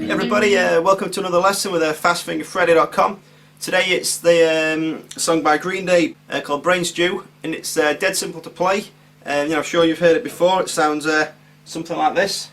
Everybody, welcome to another lesson with fastfingerfreddy.com. Today it's the song by Green Day called Brain Stew, and it's dead simple to play. I'm sure you've heard it before. It sounds something like this.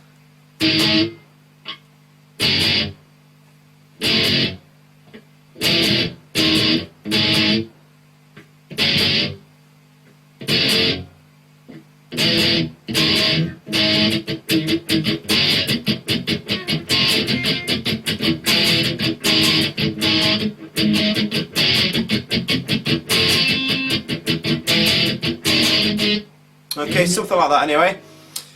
Okay, something like that anyway.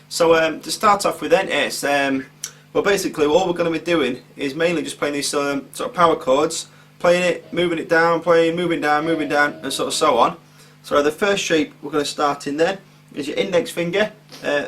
So to start off with then, it's well, basically all we're going to be doing is mainly just playing these sort of power chords, playing it, moving it down, playing, moving down, and sort of so on. So the first shape we're going to start in then is your index finger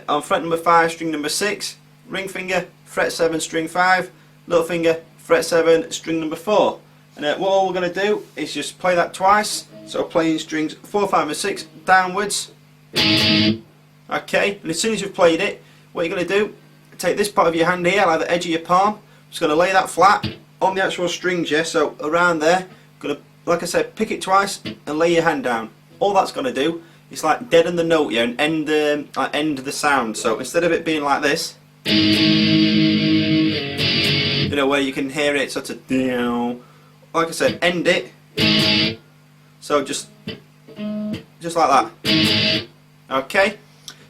on fret number 5, string number 6, ring finger, fret 7, string 5, little finger, fret 7, string number 4. And what all we're going to do is just play that twice, so playing strings 4, 5 and 6 downwards. Okay, and as soon as you've played it, what you're going to do, take this part of your hand here, like the edge of your palm, just going to lay that flat on the actual strings, yeah, so around there, going to, like I said, pick it twice and lay your hand down. All that's going to do is like deaden the note, yeah, and end the sound. So instead of it being like this, you know, where you can hear it sort of, like I said, end it. So just like that. Okay,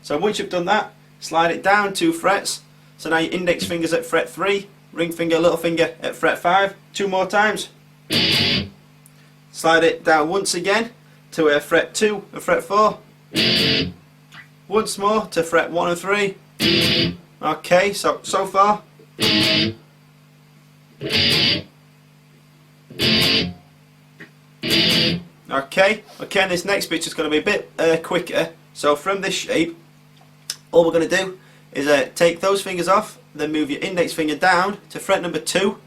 so once you've done that, slide it down 2 frets. So now your index finger's at fret 3, ring finger, little finger at fret 5. 2 more times. Slide it down once again to fret 2 and fret 4. Once more to fret 1 and 3. Okay, so far. Okay, and this next bit's just going to be a bit quicker. So from this shape, all we're going to do is take those fingers off, then move your index finger down to fret number 2.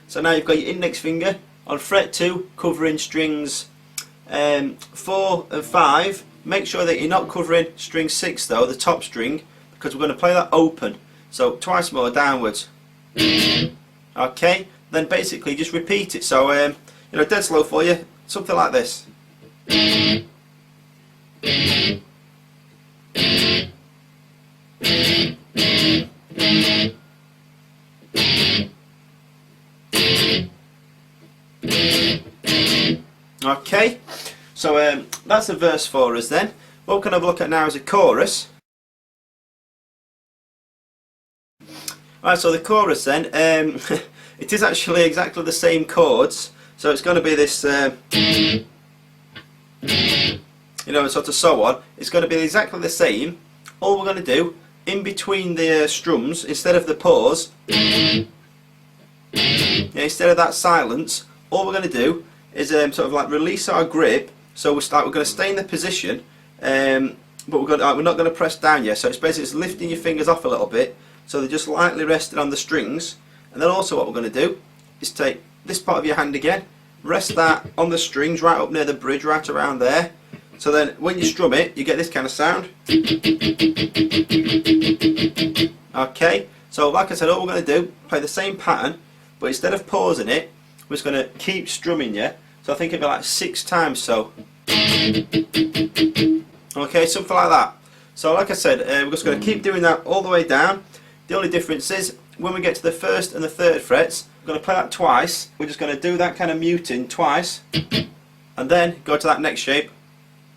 So now you've got your index finger on fret 2 covering strings 4 and 5. Make sure that you're not covering string 6 though, the top string, because we're going to play that open. So twice more downwards. Okay, then basically just repeat it. So dead slow for you, something like this. Okay, so that's the verse for us then. What we're going to have a look at now is a chorus. Right, so the chorus then, it is actually exactly the same chords. So it's going to be this, sort of so on. It's going to be exactly the same. All we're going to do, in between the strums, instead of the pause, instead of that silence, all we're going to do is sort of like release our grip. So we're going to stay in the position, but we're not going to press down yet. So it's basically just lifting your fingers off a little bit, so they're just lightly resting on the strings. And then also what we're going to do is take this part of your hand again, rest that on the strings right up near the bridge, right around there. So then when you strum it, you get this kind of sound. Okay, so like I said, all we're going to do, play the same pattern, but instead of pausing it, we're just going to keep strumming, yeah? So I think it'll be like 6 times so. Okay, something like that. So like I said, we're just going to keep doing that all the way down. The only difference is, when we get to the 1st and the 3rd frets, we're going to play that twice. We're just going to do that kind of muting twice, and then go to that next shape.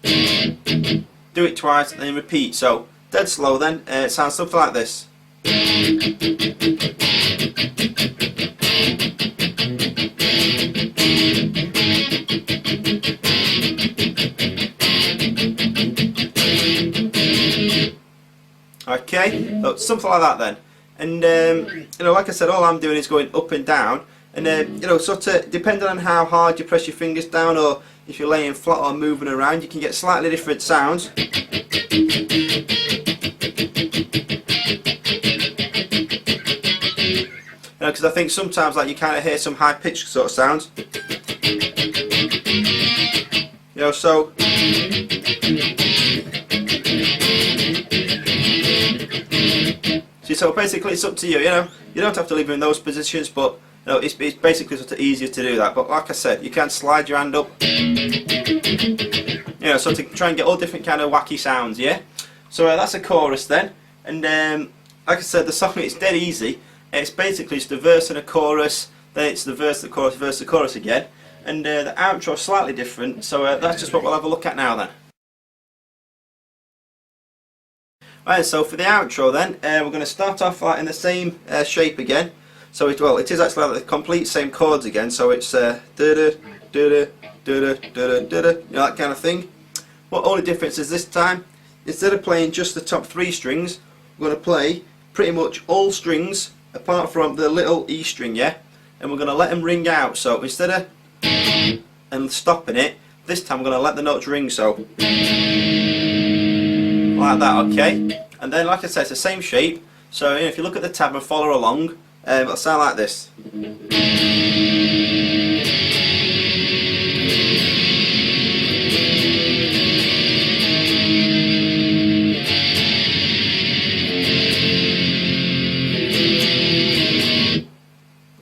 Do it twice and then repeat. So dead slow then, it sounds something like this. Okay, so something like that then. And like I said, all I'm doing is going up and down, and sort of depending on how hard you press your fingers down, or if you're laying flat or moving around, you can get slightly different sounds. Because I think sometimes like you kind of hear some high pitched sort of sounds. So so basically it's up to you. You know, you don't have to leave them in those positions, but you know, it's basically sort of easier to do that. But like I said, you can slide your hand up, you know, so to try and get all different kind of wacky sounds. Yeah. So that's a chorus then, and like I said, the song is dead easy. It's basically just a verse and a chorus, then it's the verse, the chorus, verse, the chorus again, and the outro is slightly different. So that's just what we'll have a look at now then. Right, so for the outro then, we're going to start off like in the same shape again. So it is actually like the complete same chords again. So it's da da da da da da da, you know, that kind of thing. What only difference is this time, instead of playing just the top 3 strings, we're going to play pretty much all strings apart from the little E string, yeah. And we're going to let them ring out. So instead of and stopping it, this time we're going to let the notes ring. So. Like that, okay, and then like I said, it's the same shape. So you know, if you look at the tab and follow along, it'll sound like this.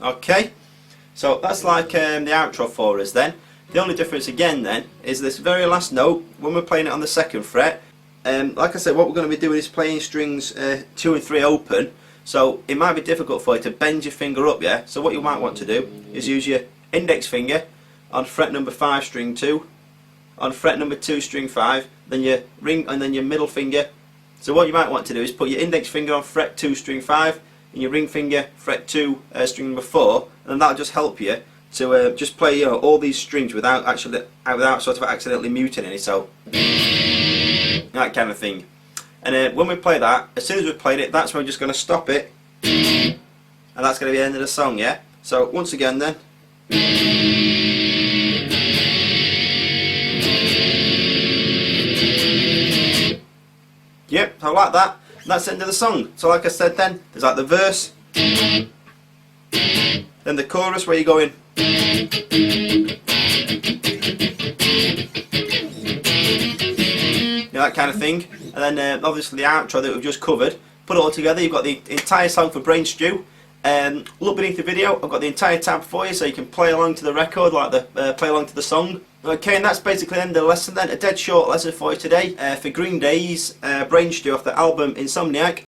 Okay, so that's like the outro for us then. The only difference again then is this very last note when we're playing it on the 2nd fret. Like I said, what we're going to be doing is playing strings 2 and 3 open, so it might be difficult for you to bend your finger up, yeah. So what you might want to do is use your index finger on fret number 5 string 2, on fret number 2 string 5, then your ring and then your middle finger. So what you might want to do is put your index finger on fret 2 string 5 and your ring finger fret 2 string number 4, and that'll just help you to just play, you know, all these strings without sort of accidentally muting any. So. That kind of thing. And when we play that, as soon as we've played it, that's when we're just going to stop it, and that's going to be the end of the song, yeah. So once again then. Yep, I like that. And that's the end of the song. So like I said then, there's like the verse, then the chorus where you're going. That kind of thing, and then obviously the outro that we've just covered. Put it all together, you've got the entire song for Brain Stew. Look beneath the video, I've got the entire tab for you so you can play along to the record, like the play along to the song. Okay, and that's basically the end of the lesson then. A dead short lesson for you today for Green Day's Brain Stew off the album Insomniac.